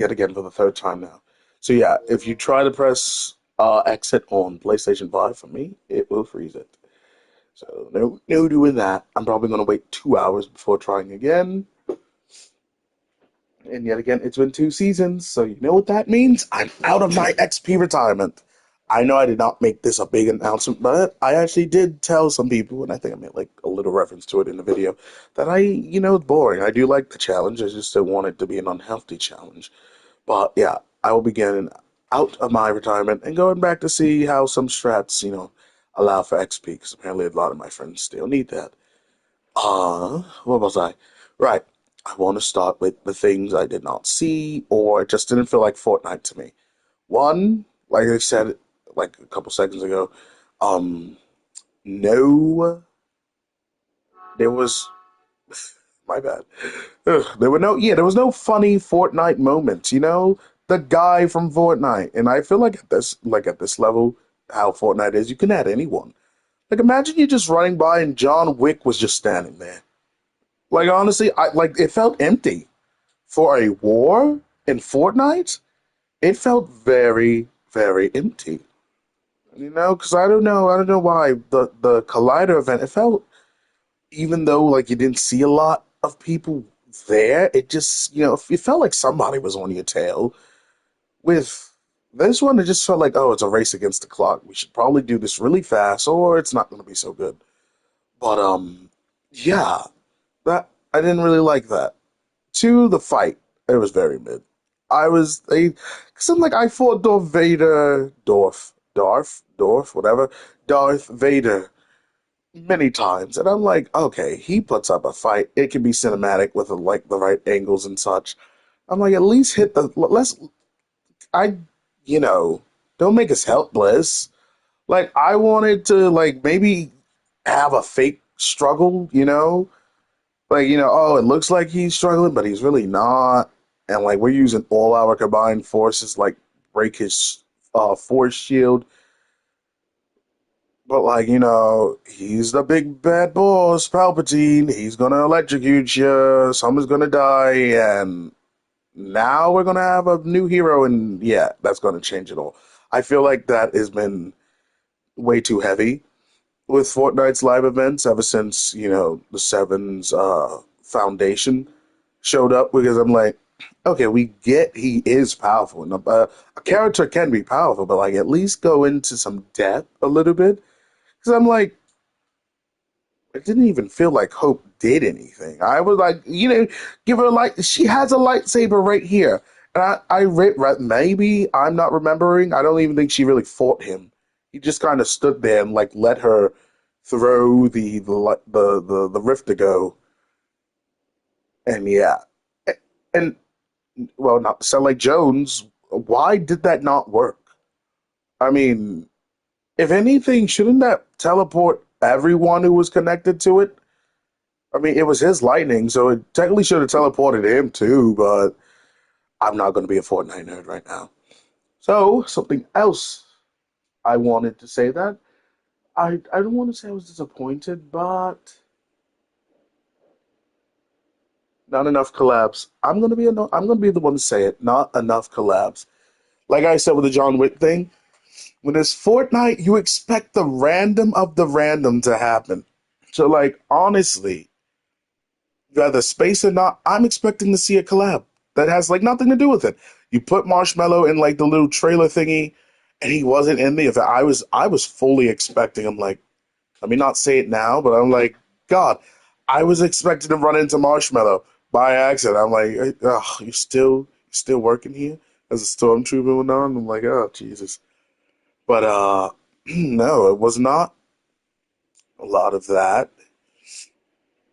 yet again for the third time now. So yeah, if you try to press exit on PlayStation 5 for me, it will freeze it. So no doing that. I'm probably gonna wait 2 hours before trying again. And yet again, it's been 2 seasons, so you know what that means? I'm out of my XP retirement. I know I did not make this a big announcement, but I actually did tell some people, and I think I made like a little reference to it in the video, that it's boring. I do like the challenge, I just don't want it to be an unhealthy challenge. But yeah, I will be getting out of my retirement and going back to see how some strats, allow for XP, because apparently a lot of my friends still need that. What was I? Right. I want to start with the things I did not see or just didn't feel like Fortnite to me. One, like I said like a couple seconds ago, um, no, there was my bad. Ugh, there was no funny Fortnite moments, The guy from Fortnite. And I feel like at this level, how Fortnite is, you can add anyone. Like imagine you just running by and John Wick was just standing there. Like honestly, I like it felt empty for a war in Fortnite. It felt very, very empty. Because I don't know why the Collider event. It felt even though like you didn't see a lot of people there, it just it felt like somebody was on your tail. With this one, it just felt like it's a race against the clock. We should probably do this really fast, or it's not going to be so good. But yeah, that I didn't really like that. To the fight, it was very mid. Because I'm like, I fought whatever, Darth Vader many times, and I'm like, okay, he puts up a fight. It can be cinematic with like the right angles and such. I'm like, at least hit the let's. I, you know, don't make us helpless. Like I wanted to like maybe have a fake struggle, like, oh, it looks like he's struggling, but he's really not. And like we're using all our combined forces, like break his force shield. But like, he's the big bad boss, Palpatine. He's gonna electrocute you. Someone's gonna die, and now we're gonna have a new hero, and yeah, that's gonna change it all. I feel like that has been way too heavy with Fortnite's live events ever since, the Sevens Foundation showed up because I'm like, okay, we get he is powerful. And a character can be powerful, but like at least go into some depth a little bit. Because I'm like, it didn't even feel like Hope did anything. I was like, give her a light. She has a lightsaber right here. And I read, maybe I'm not remembering. I don't even think she really fought him. He just kind of stood there and like let her throw the rift to go. And yeah, and well, not to sound like Jones, why did that not work? I mean, if anything, shouldn't that teleport everyone who was connected to it? I mean, it was his lightning, so it technically should have teleported him too, but I'm not going to be a Fortnite nerd right now. So, something else I wanted to say that I don't want to say I was disappointed, but not enough collabs. I'm gonna be the one to say it. Not enough collabs. Like I said with the John Wick thing, when it's Fortnite, you expect the random of the random to happen. So, like, honestly, whether space or not, I'm expecting to see a collab that has like nothing to do with it. You put Marshmallow in like the little trailer thingy, and he wasn't in the event. I was fully expecting him. Like, let me not say it now, but I'm like, God, I was expecting to run into Marshmallow by accident. I'm like, oh, you still working here as a stormtrooper and on? I'm like, oh Jesus. But no, it was not a lot of that.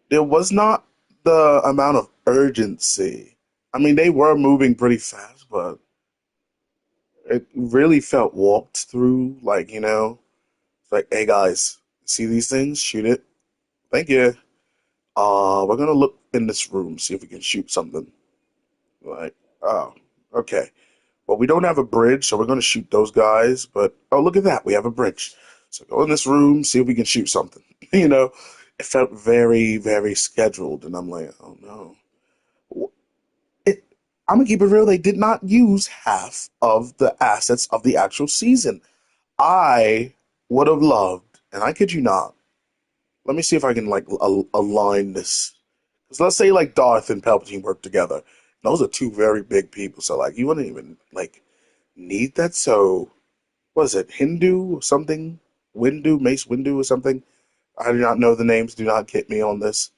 There was not the amount of urgency. I mean, they were moving pretty fast, but it really felt walked through. Like, it's like, hey guys, see these things? Shoot it. Thank you. We're gonna look in this room, see if we can shoot something. Like, oh, okay. Well, we don't have a bridge, so we're gonna shoot those guys. But oh, look at that, we have a bridge. So go in this room, see if we can shoot something. You know, it felt very, very scheduled, and I'm like, oh no. I'm gonna keep it real. They did not use half of the assets of the actual season. I would have loved, and I kid you not. Let me see if I can like align this. Because let's say like Darth and Palpatine work together. Those are two very big people. So like you wouldn't even like need that. So what is it? Hindu or something? Windu, Mace Windu or something? I do not know the names. Do not get me on this.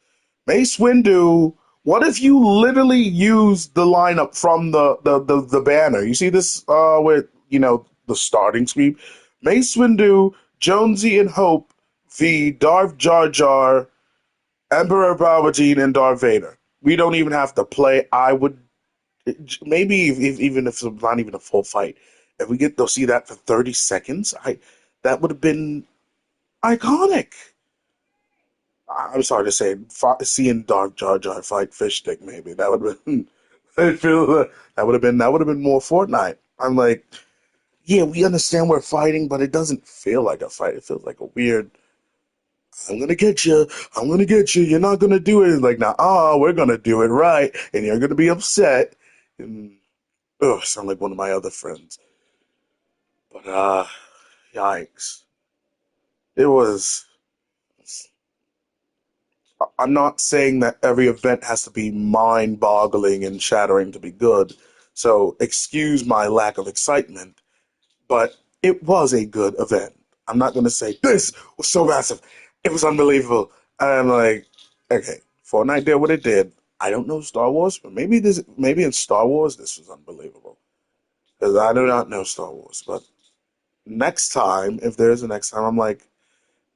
Mace Windu. What if you literally use the lineup from the banner? You see this with the starting screen? Mace Windu, Jonesy and Hope v Darth Jar Jar, Emperor Palpatine, and Darth Vader. We don't even have to play. I would maybe even if it's not even a full fight, if we get to see that for 30 seconds, I that would have been iconic. I'm sorry to say, seeing Dark Jar Jar fight Fish Stick, maybe that would have been. I feel that would have been more Fortnite. I'm like, yeah, we understand we're fighting, but it doesn't feel like a fight. It feels like a weird. I'm gonna get you. I'm gonna get you. You're not gonna do it. It's like, nah, we're gonna do it right, and you're gonna be upset. And sound like one of my other friends. But yikes! It was. I'm not saying that every event has to be mind-boggling and shattering to be good, so excuse my lack of excitement, but it was a good event. I'm not going to say this was so massive, it was unbelievable. And I'm like, okay, Fortnite did what it did. I don't know Star Wars, but maybe in Star Wars this was unbelievable because I do not know Star Wars. But next time, if there's a next time, I'm like,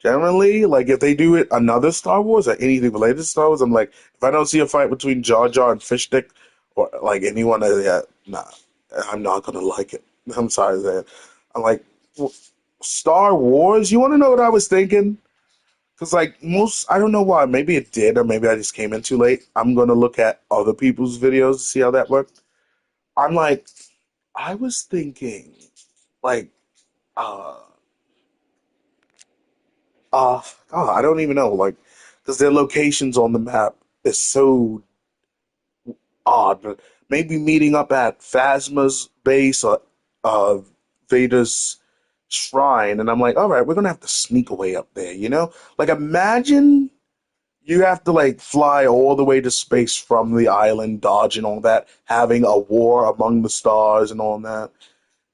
generally, like if they do it another Star Wars or anything related to Star Wars, I'm like, if I don't see a fight between Jar Jar and Fish Stick or like anyone, yeah, nah, I'm not gonna like it. I'm sorry, man. I'm like, Star Wars. You want to know what I was thinking? Because like most, I don't know why. Maybe it did, or maybe I just came in too late. I'm gonna look at other people's videos to see how that worked. I'm like, I was thinking, like, uh, I don't even know, like, because their locations on the map is so odd. But maybe meeting up at Phasma's base or uh, Vader's shrine, and I'm like, all right, we're gonna have to sneak away up there, you know? Like, imagine you have to like fly all the way to space from the island, dodge and all that, having a war among the stars and all that.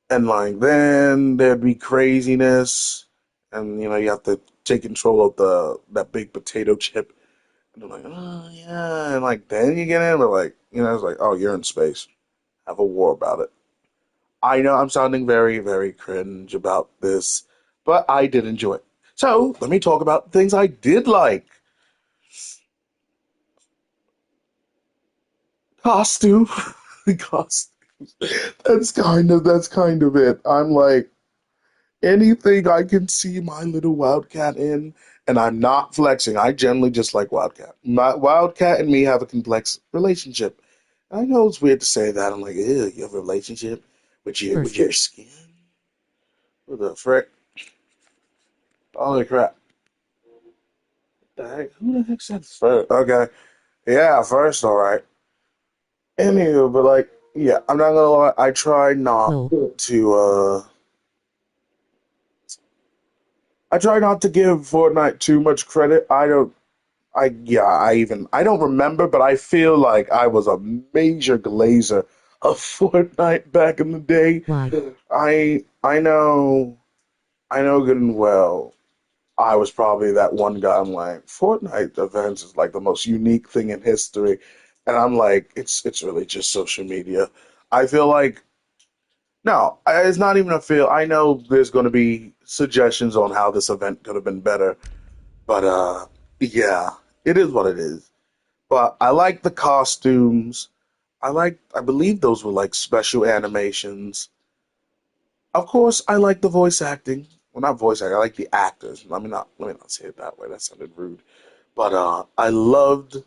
And like then there'd be craziness, and you have to take control of the that big potato chip. And they're like, oh yeah, and like then you get in, but like it's like, oh, you're in space, have a war about it. I know I'm sounding very very cringe about this, but I did enjoy it. So let me talk about things I did like. Costume, costume. That's kind of it. I'm like, anything I can see my little Wildcat in, and I'm not flexing. I generally just like Wildcat. My Wildcat and me have a complex relationship. I know it's weird to say that. I'm like, ew, you have a relationship with your skin? What the frick? Holy crap. What the heck? Who the heck said first? Okay. Yeah, first, all right. Anywho, but like, yeah, I'm not gonna lie, I try not to give Fortnite too much credit. I don't remember, but I feel like I was a major glazer of Fortnite back in the day. Why? I know good and well. I was probably that one guy. I'm like, Fortnite events is like the most unique thing in history, and I'm like, it's really just social media. I feel like no, it's not even a feel. I know there's going to be suggestions on how this event could have been better, but yeah, it is what it is. But I like the costumes. I believe those were like special animations. Of course, I like the voice acting. Well, not voice acting. I like the actors. Let me not say it that way. That sounded rude. But I loved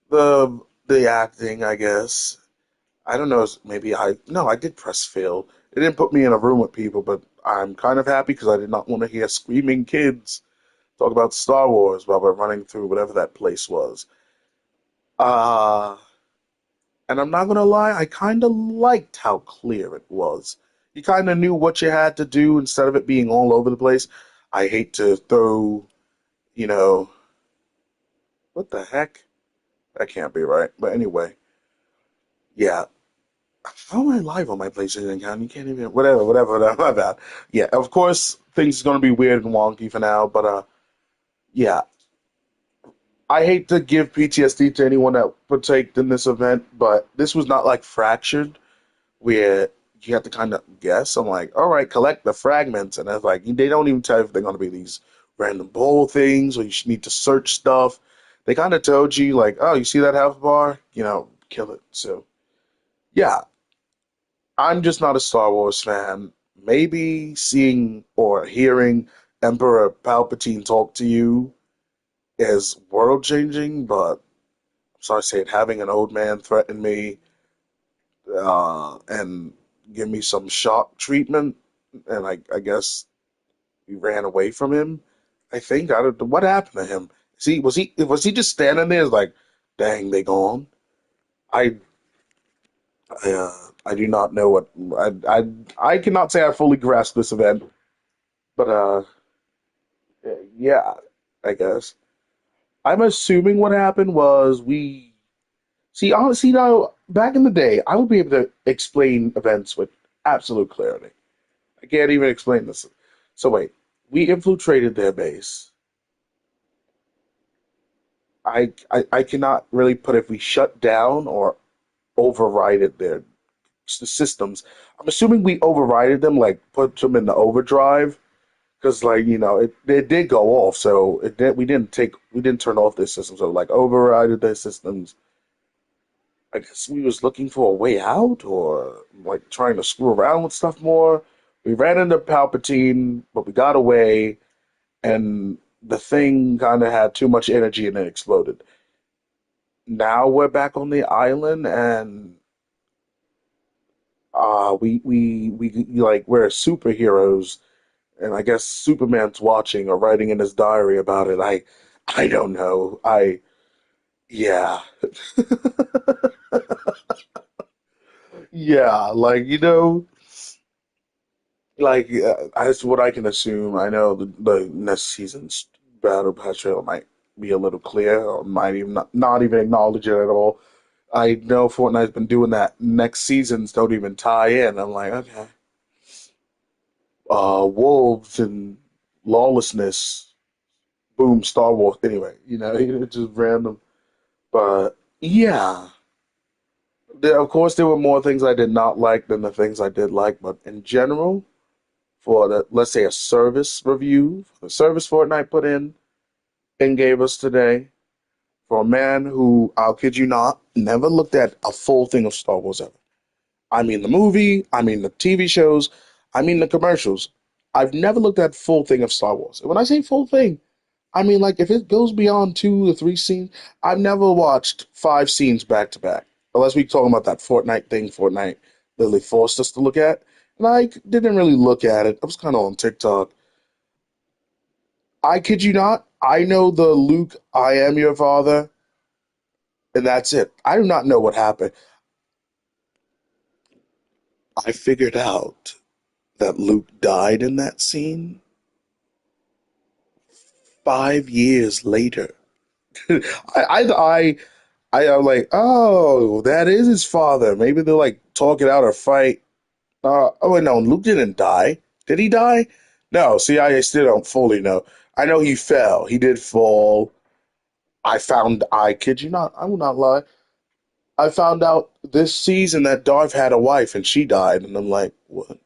the acting. I guess I don't know. Maybe I no. I did press fail. It didn't put me in a room with people, but I'm kind of happy because I did not want to hear screaming kids talk about Star Wars while we're running through whatever that place was. Uh And I'm not gonna lie, I kind of liked how clear it was. You kind of knew what you had to do instead of it being all over the place. I hate to throw, you know, what the heck? That can't be right. But anyway, yeah. How am I live on my PlayStation account? You can't even, whatever, my bad. Yeah, of course, things are gonna be weird and wonky for now, but yeah. I hate to give PTSD to anyone that partaked in this event, but this was not like fractured, where you have to kind of guess. I'm like, all right, collect the fragments, and it's like they don't even tell you if they're going to be these random bowl things or you should need to search stuff. They kind of told you like, oh, you see that health bar? Kill it. So yeah, I'm just not a Star Wars fan. Maybe seeing or hearing Emperor Palpatine talk to you is world changing, but I'm sorry to say it, having an old man threaten me and give me some shock treatment, and I guess we ran away from him. I think I don't. What happened to him? Was he just standing there like, dang, they gone? I I do not know what I cannot say I fully grasp this event, but yeah, I guess I'm assuming what happened was we see now back in the day I would be able to explain events with absolute clarity. I can't even explain this. So wait, we infiltrated their base. I cannot really put if we shut down or overrided their systems. I'm assuming we overrided them, like put them in the overdrive, because like it did go off. So we didn't turn off their systems. So like overrided their systems. I guess we was looking for a way out, or like trying to screw around with stuff more. We ran into Palpatine, but we got away, and the thing kind of had too much energy and it exploded. Now we're back on the island, and we like we're superheroes, and I guess Superman's watching or writing in his diary about it. I don't know. Yeah. Yeah, like that's what I can assume. I know the next season's Battle Pass trailer might be a little clear, or might even not even acknowledge it at all. I know Fortnite's been doing that. Next seasons don't even tie in. I'm like, okay. Wolves and lawlessness. Boom, Star Wars. Anyway, it's just random. But yeah, of course, there were more things I did not like than the things I did like. But in general, for let's say a service review, the service Fortnite put in and gave us today, for a man who, I'll kid you not, never looked at a full thing of Star Wars ever. I mean the movie, I mean the TV shows, I mean the commercials. I've never looked at full thing of Star Wars. And when I say full thing, I mean like if it goes beyond 2 or 3 scenes, I've never watched 5 scenes back to back. Unless we talking about that Fortnite thing Fortnite literally forced us to look at. And I didn't really look at it. I was kind of on TikTok. I kid you not, I know the Luke, I am your father, and that's it. I do not know what happened. I figured out that Luke died in that scene 5 years later. I, I'm like, oh, that is his father. Maybe they're like talk it out or fight. Oh wait, no, Luke didn't die. Did he die? No. See, I still don't fully know. I know he fell. He did fall. I kid you not. I will not lie. I found out this season that Darth had a wife and she died, and I'm like, what?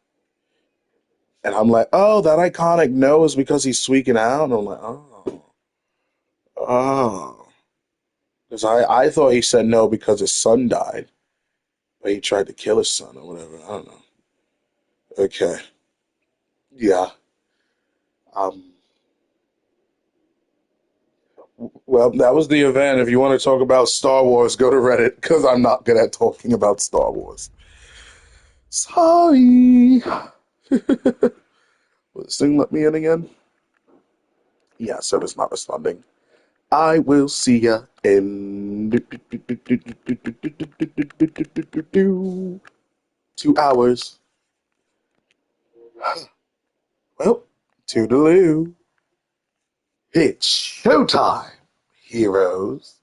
And I'm like, oh, that iconic no is because he's tweaking out. And I'm like, oh. Because I thought he said no because his son died, but he tried to kill his son or whatever. I don't know. Okay. Yeah. Um, well, that was the event. If you want to talk about Star Wars, go to Reddit because I'm not good at talking about Star Wars. Sorry. Will this thing let me in again? Yeah, service not responding. I will see ya in 2 hours. Well, toodaloo. It's showtime, heroes.